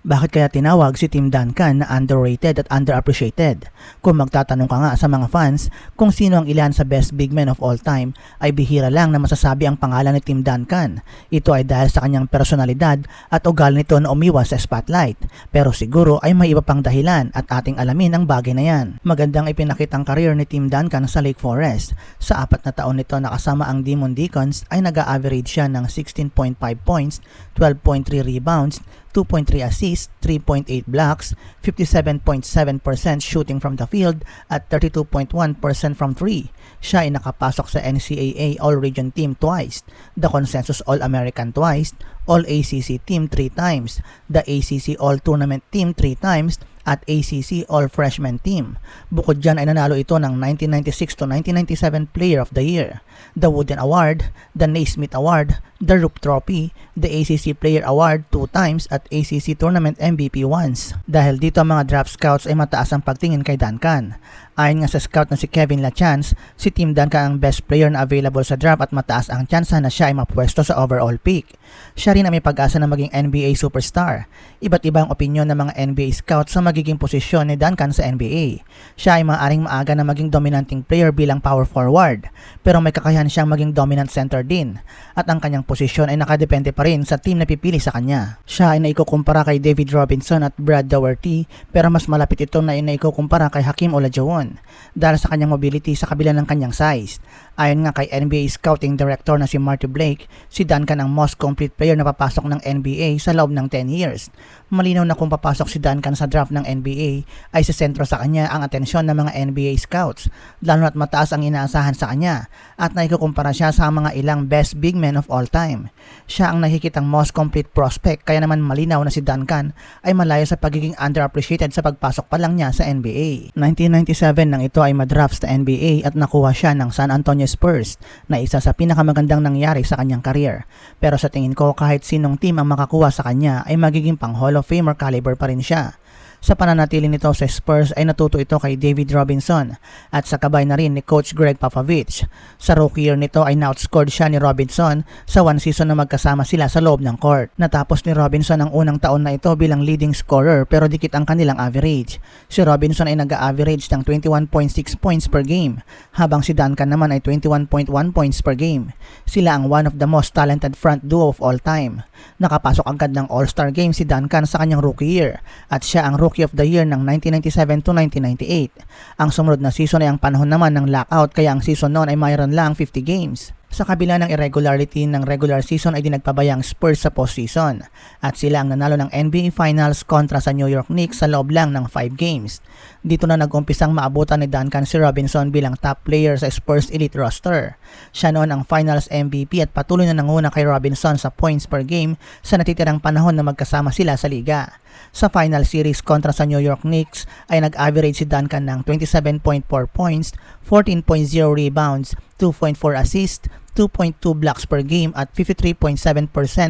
Bakit kaya tinawag si Tim Duncan na underrated at underappreciated? Kung magtatanong ka nga sa mga fans kung sino ang ilan sa best big men of all time, ay bihira lang na masasabi ang pangalan ni Tim Duncan. Ito ay dahil sa kanyang personalidad at ugali nito na umiwas sa spotlight. Pero siguro ay may iba pang dahilan at ating alamin ang bagay na yan. Magandang ipinakitang career ni Tim Duncan sa Lake Forest. Sa 4 na taon nito nakasama ang Demon Deacons ay nag-a-average siya ng 16.5 points, 12.3 rebounds, 2.3 assists, 3.8 blocks, 57.7% shooting from the field at 32.1% from 3. Siya ay nakapasok sa NCAA All-Region Team twice, the Consensus All-American twice, All-ACC Team 3 times, the ACC All-Tournament Team 3 times, at ACC All-Freshman Team. Bukod dyan ay nanalo ito ng 1996 to 1997 Player of the Year, the Wooden Award, the Naismith Award, the Roop Trophy, the ACC Player Award 2 times at ACC Tournament MVP once. Dahil dito ang mga draft scouts ay mataas ang pagtingin kay Duncan. Ayon nga sa scout na si Kevin LaChance, si Tim Duncan ang best player na available sa draft at mataas ang tsansa na siya ay mapwesto sa overall pick. Siya rin ang may pag-asa na maging NBA superstar. Iba't ibang opinyon ng mga NBA scouts sa magiging posisyon ni Duncan sa NBA. Siya ay maaaring maaga na maging dominanting player bilang power forward, pero may kakayahan siyang maging dominant center din, at ang kanyang posisyon ay nakadepende pa rin sa team na pipili sa kanya. Siya ay naikukumpara kay David Robinson at Brad Daugherty, pero mas malapit ito na naikukumpara kay Hakeem Olajuwon dahil sa kanyang mobility sa kabila ng kanyang size. Ayon nga kay NBA Scouting Director na si Marty Blake, si Duncan ang most complete player na papasok ng NBA sa loob ng 10 years. Malinaw na kung papasok si Duncan sa draft ng NBA ay sa sentro sa kanya ang atensyon ng mga NBA scouts, lalo na't mataas ang inaasahan sa kanya at naikukumpara siya sa mga ilang best big men of all time. Siya ang nakikitang most complete prospect, kaya naman malinaw na si Duncan ay malayo sa pagiging underappreciated sa pagpasok pa lang niya sa NBA. 1997 nang ito ay madraft sa NBA at nakuha siya ng San Antonio Spurs na isa sa pinakamagandang nangyari sa kanyang career. Pero sa tingin ko kahit sinong team ang makakuha sa kanya ay magiging pang Hall of Famer caliber pa rin siya. Sa pananatili nito sa Spurs ay natuto ito kay David Robinson at sa kabay na rin ni Coach Greg Popovich. Sa rookie year nito ay na-outscored siya ni Robinson sa 1 season na magkasama sila sa loob ng court. Natapos ni Robinson ang unang taon na ito bilang leading scorer pero dikit ang kanilang average. Si Robinson ay nag-a-average ng 21.6 points per game habang si Duncan naman ay 21.1 points per game. Sila ang one of the most talented front duo of all time. Nakapasok agad ng All-Star game si Duncan sa kanyang rookie year at siya ang Rookie of the Year ng 1997 to 1998. Ang sumunod na season ay ang panahon naman ng lockout kaya ang season noon ay mayroon lang 50 games. Sa kabila ng irregularity ng regular season ay dinagpabaya ang Spurs sa postseason at sila ang nanalo ng NBA Finals kontra sa New York Knicks sa loob lang ng 5 games. Dito na nag-umpisang maabutan ni Duncan si Robinson bilang top player sa Spurs elite roster. Siya noon ang Finals MVP at patuloy na nanguna kay Robinson sa points per game sa natitirang panahon na magkasama sila sa liga. Sa final series kontra sa New York Knicks ay nag-average si Duncan ng 27.4 points, 14.0 rebounds, 2.4 assists, 2.2 blocks per game at 53.7%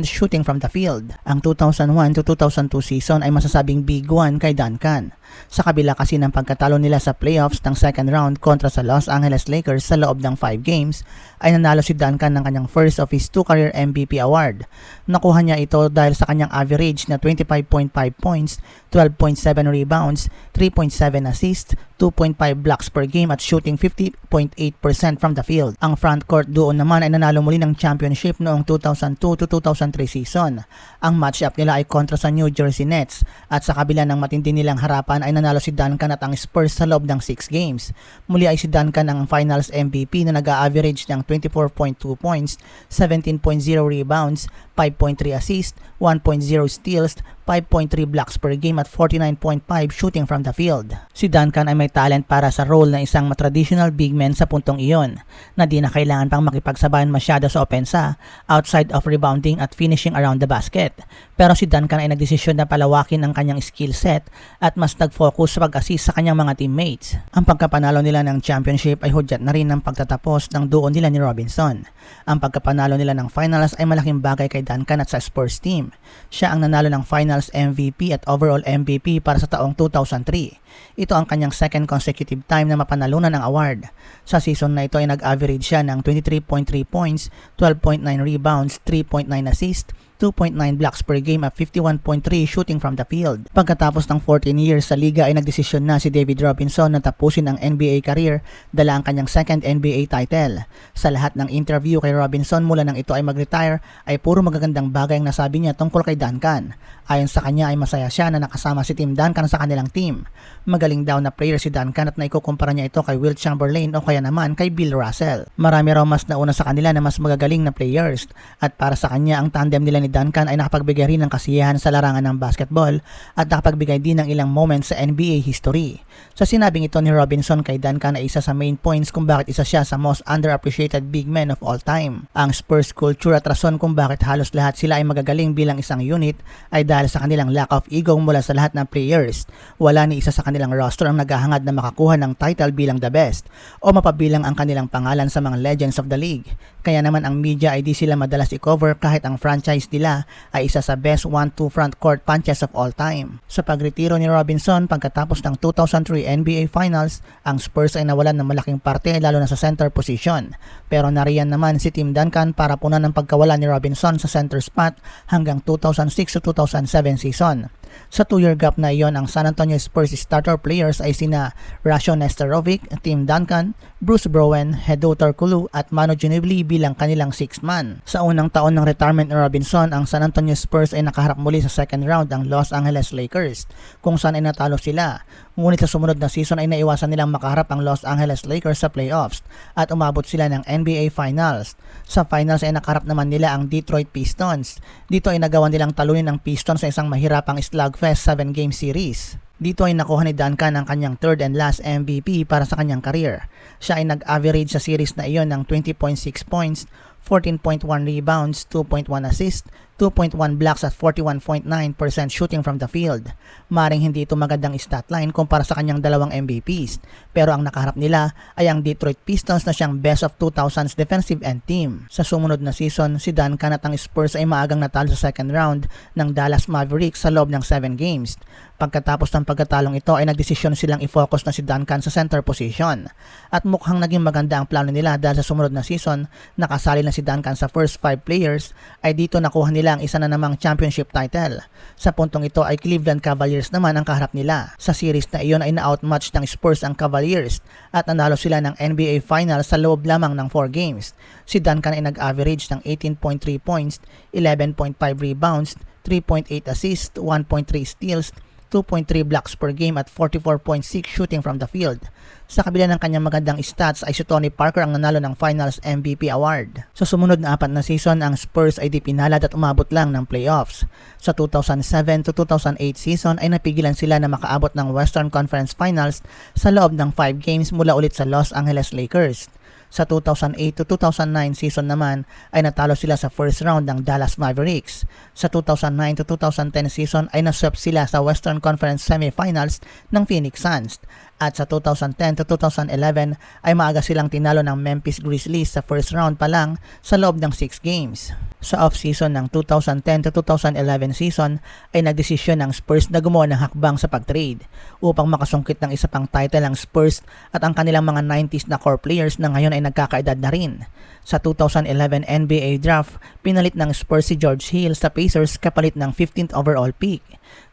shooting from the field. Ang 2001 to 2002 season ay masasabing big one kay Duncan. Sa kabila kasi ng pagkatalo nila sa playoffs ng second round kontra sa Los Angeles Lakers sa loob ng 5 games, ay nanalo si Duncan ng kanyang first of his 2 career MVP award. Nakuha niya ito dahil sa kanyang average na 25.5 points, 12.7 rebounds, 3.7 assists, 2.5 blocks per game at shooting 50.8% from the field. Ang frontcourt duo naman ay nanalo muli ng championship noong 2002 to 2003 season. Ang matchup nila ay kontra sa New Jersey Nets at sa kabila ng matindi nilang harapan ay nanalo si Duncan at ang Spurs sa loob ng 6 games. Muli ay si Duncan ang Finals MVP na nag-a-average ng 24.2 points, 17.0 rebounds, 5.3 assists, 1.0 steals, 5.3 blocks per game at 49.5 shooting from the field. Si Duncan ay may talent para sa role na isang traditional big man sa puntong iyon na di na kailangan pang makipagsabayan masyado sa opensa outside of rebounding at finishing around the basket. Pero si Duncan ay nagdesisyon na palawakin ang kanyang skill set at mas nag-focus sa pag-assist sa kanyang mga teammates. Ang pagkapanalo nila ng championship ay hudyat na rin ng pagtatapos ng duo nila ni Robinson. Ang pagkapanalo nila ng finals ay malaking bagay kay Duncan at sa Spurs team. Siya ang nanalo ng finals MVP at overall MVP para sa taong 2003. Ito ang kanyang second consecutive time na mapanalunan ng award. Sa season na ito ay nag-average siya ng 23.3 points, 12.9 rebounds, 3.9 assists, 2.9 blocks per game at 51.3 shooting from the field. Pagkatapos ng 14 years sa liga ay nagdesisyon na si David Robinson na tapusin ang NBA career dala ang kanyang second NBA title. Sa lahat ng interview kay Robinson mula nang ito ay mag-retire ay puro magagandang bagay ang nasabi niya tungkol kay Duncan. Ayon sa kanya ay masaya siya na nakasama si Tim Duncan sa kanilang team. Magaling daw na player si Duncan at naikukumpara niya ito kay Wilt Chamberlain o kaya naman kay Bill Russell. Marami raw mas nauna sa kanila na mas magagaling na players at para sa kanya ang tandem nila ni Duncan ay nakapagbigay rin ng kasiyahan sa larangan ng basketball at nakapagbigay din ng ilang moments sa NBA history. Sa sinabing ito ni Robinson kay Duncan ay isa sa main points kung bakit isa siya sa most underappreciated big men of all time. Ang Spurs culture at rason kung bakit halos lahat sila ay magagaling bilang isang unit ay dahil sa kanilang lack of ego mula sa lahat ng players. Wala ni isa sa kanilang roster ang naghahangad na makakuha ng title bilang the best o mapabilang ang kanilang pangalan sa mga legends of the league. Kaya naman ang media ay di sila madalas i-cover kahit ang franchise nila ay isa sa best 1-2 front court punches of all time. Sa pagretiro ni Robinson pagkatapos ng 2003 NBA Finals, ang Spurs ay nawalan ng malaking parte lalo na sa center position. Pero nariyan naman si Tim Duncan para punan ng pagkawala ni Robinson sa center spot hanggang 2006 to 2007 season. Sa 2-year gap na iyon, ang San Antonio Spurs starter players ay sina Rasho Nesterovic, Tim Duncan, Bruce Bowen, Hedo Turkoglu at Manu Ginobili bilang kanilang 6th man. Sa unang taon ng retirement ni Robinson, ang San Antonio Spurs ay nakaharap muli sa second round ang Los Angeles Lakers, kung saan ay natalo sila. Ngunit sa sumunod na season ay naiwasan nilang makaharap ang Los Angeles Lakers sa playoffs at umabot sila ng NBA Finals. Sa finals ay nakaharap naman nila ang Detroit Pistons. Dito ay nagawa nilang talunin ang Pistons sa isang mahirapang slugfest 7-game series. Dito ay nakuha ni Duncan ang kanyang third and last MVP para sa kanyang career. Siya ay nag-average sa series na iyon ng 20.6 points, 14.1 rebounds, 2.1 assists, 2.1 blocks at 41.9% shooting from the field. Maring hindi ito magandang stat line kumpara sa kanyang dalawang MVPs, pero ang nakaharap nila ay ang Detroit Pistons na siyang best of 2000s defensive end team. Sa sumunod na season, si Duncan at ang Spurs ay maagang natalo sa second round ng Dallas Mavericks sa loob ng 7 games. Pagkatapos ng pagkatalong ito ay nagdesisyon silang i-focus na si Duncan sa center position. At mukhang naging maganda ang plano nila dahil sa sumunod na season, nakasali na si Duncan sa first 5 players, ay dito nakuha nila ang isa na namang championship title. Sa puntong ito ay Cleveland Cavaliers naman ang kaharap nila. Sa series na iyon ay na-outmatch ng Spurs ang Cavaliers at nanalo sila ng NBA Finals sa loob lamang ng 4 games. Si Duncan ay nag-average ng 18.3 points, 11.5 rebounds, 3.8 assists, 1.3 steals, 2.3 blocks per game at 44.6 shooting from the field. Sa kabila ng kanyang magandang stats ay si Tony Parker ang nanalo ng Finals MVP award. Sa sumunod na 4 na season, ang Spurs ay di pinalad at umabot lang ng playoffs. Sa 2007 to 2008 season ay napigilan sila na makaabot ng Western Conference Finals sa loob ng 5 games mula ulit sa Los Angeles Lakers. Sa 2008 to 2009 season naman ay natalo sila sa first round ng Dallas Mavericks. Sa 2009 to 2010 season ay naswept sila sa Western Conference Semifinals ng Phoenix Suns. At sa 2010 to 2011 ay maaga silang tinalo ng Memphis Grizzlies sa first round pa lang sa loob ng 6 games. Sa off-season ng 2010 to 2011 season ay nagdesisyon ng Spurs na gumawa ng hakbang sa pag-trade upang makasungkit ng isa pang title ang Spurs at ang kanilang mga 90s na core players na ngayon ay nagkakaedad na rin. Sa 2011 NBA Draft, pinalit ng Spurs si George Hill sa Pacers kapalit ng 15th overall pick.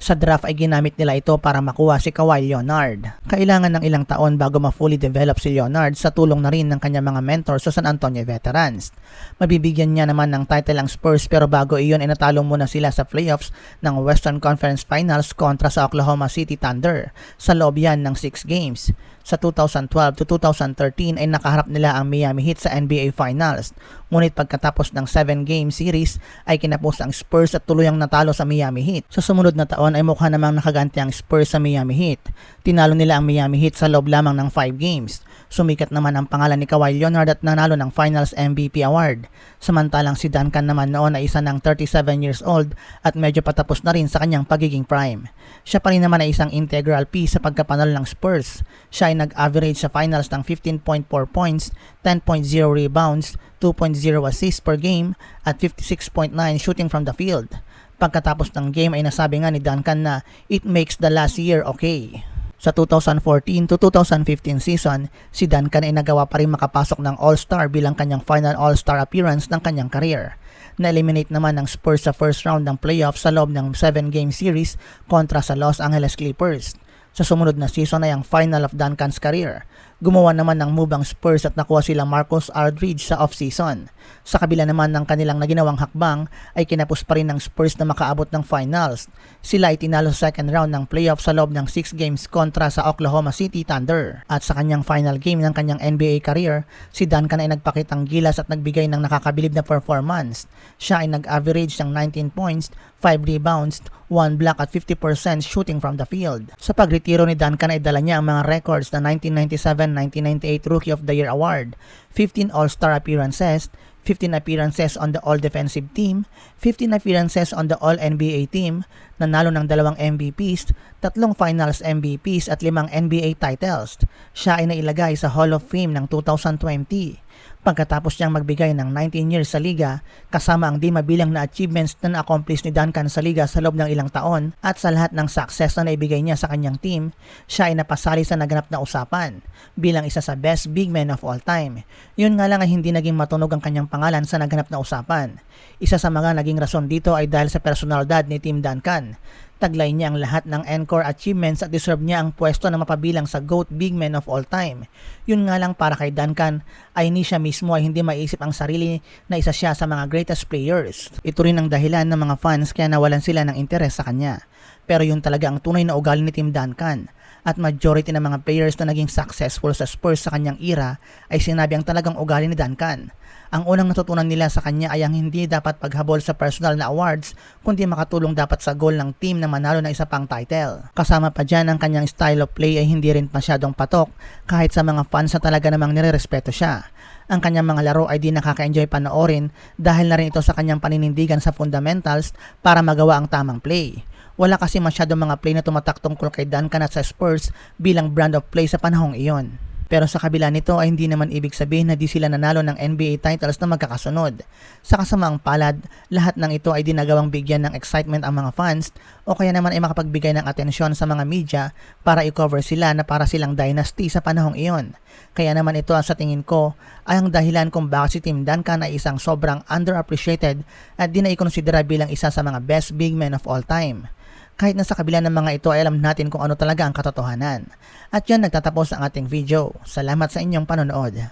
Sa draft ay ginamit nila ito para makuha si Kawhi Leonard. Kailangan ng ilang taon bago ma-fully develop si Leonard sa tulong na rin ng kanyang mga mentor sa San Antonio Veterans. Mabibigyan niya naman ng title ang Spurs pero bago iyon ay natalo muna sila sa playoffs ng Western Conference Finals kontra sa Oklahoma City Thunder. Sa loob yan ng 6 games. Sa 2012 to 2013 ay nakaharap nila ang Miami Heat sa NBA Finals. Ngunit pagkatapos ng 7-game series ay kinapos ang Spurs at tuluyang natalo sa Miami Heat. Sa sumunod na taon ay mukha namang nakaganti ang Spurs sa Miami Heat. Tinalo nila ang Miami Heat sa loob lamang ng 5 games. Sumikat naman ang pangalan ni Kawhi Leonard at nanalo ng Finals MVP award. Samantalang si Duncan naman noon ay isa ng 37 years old at medyo patapos na rin sa kanyang pagiging prime. Siya pa rin naman ay isang integral piece sa pagkapanalo ng Spurs. Siya ay nag-average sa finals ng 15.4 points, 10.0 rebounds, 2.0 assists per game at 56.9 shooting from the field. Pagkatapos ng game ay nasabi nga ni Duncan na it makes the last year okay. Sa 2014 to 2015 season, si Duncan ay nagawa pa rin makapasok ng All-Star bilang kanyang final All-Star appearance ng kanyang career. Na-eliminate naman ng Spurs sa first round ng playoffs sa loob ng 7-game series kontra sa Los Angeles Clippers. Sa sumunod na season ay ang final of Duncan's career. Gumawa naman ng move ang Spurs at nakuha sila Marcus Aldridge sa off-season. Sa kabila naman ng kanilang naginawang hakbang ay kinapos pa rin ng Spurs na makaabot ng finals. Sila ay tinalo sa second round ng playoff sa loob ng 6 games kontra sa Oklahoma City Thunder. At sa kanyang final game ng kanyang NBA career, si Duncan ay nagpakitang gilas at nagbigay ng nakakabilib na performance. Siya ay nag-average ng 19 points, 5 rebounds, 1 block at 50% shooting from the field. Sa pagretiro ni Duncan ay dala niya ang mga records na 1997-1998 Rookie of the Year Award, 15 All-Star appearances, 15 appearances on the All-Defensive Team, 15 appearances on the All-NBA Team, nanalo ng 2 MVPs, 3 Finals MVPs at 5 NBA titles. Siya ay nailagay sa Hall of Fame ng 2020. Pagkatapos niyang magbigay ng 19 years sa liga, kasama ang di mabilang na achievements na na-accomplish ni Duncan sa liga sa loob ng ilang taon at sa lahat ng success na naibigay niya sa kanyang team, siya ay napasali sa naganap na usapan bilang isa sa best big men of all time. Yun nga lang ay hindi naging matunog ang kanyang pangalan sa naganap na usapan. Isa sa mga naging rason dito ay dahil sa personalidad ni Tim Duncan. Taglay niya ang lahat ng encore achievements at deserve niya ang pwesto na mapabilang sa GOAT big men of all time. Yun nga lang para kay Duncan ay ni siya mismo ay hindi maisip ang sarili na isa siya sa mga greatest players. Ito rin ang dahilan ng mga fans kaya nawalan sila ng interes sa kanya. Pero yun talaga ang tunay na ugali ni Tim Duncan. At majority ng mga players na naging successful sa Spurs sa kanyang era ay sinabi ang talagang ugali ni Duncan. Ang unang natutunan nila sa kanya ay ang hindi dapat paghabol sa personal na awards kundi makatulong dapat sa goal ng team na manalo ng isa pang title. Kasama pa dyan ang kanyang style of play ay hindi rin masyadong patok kahit sa mga fans na talaga namang nirerespeto siya. Ang kanyang mga laro ay di nakaka-enjoy panoorin dahil na rin ito sa kanyang paninindigan sa fundamentals para magawa ang tamang play. Wala kasi masyadong mga play na tumatak tungkol kay Duncan at sa Spurs bilang brand of play sa panahong iyon. Pero sa kabila nito ay hindi naman ibig sabihin na di sila nanalo ng NBA titles na magkakasunod. Sa kasamaang palad, lahat ng ito ay dinagawang bigyan ng excitement ang mga fans o kaya naman ay makapagbigay ng atensyon sa mga media para i-cover sila na para silang dynasty sa panahong iyon. Kaya naman ito sa tingin ko ay ang dahilan kung bakit si Tim Duncan ay isang sobrang underappreciated at di na ikonsidera bilang isa sa mga best big men of all time. Kahit na sa kabila ng mga ito ay alam natin kung ano talaga ang katotohanan. At yan nagtatapos ang ating video. Salamat sa inyong panonood.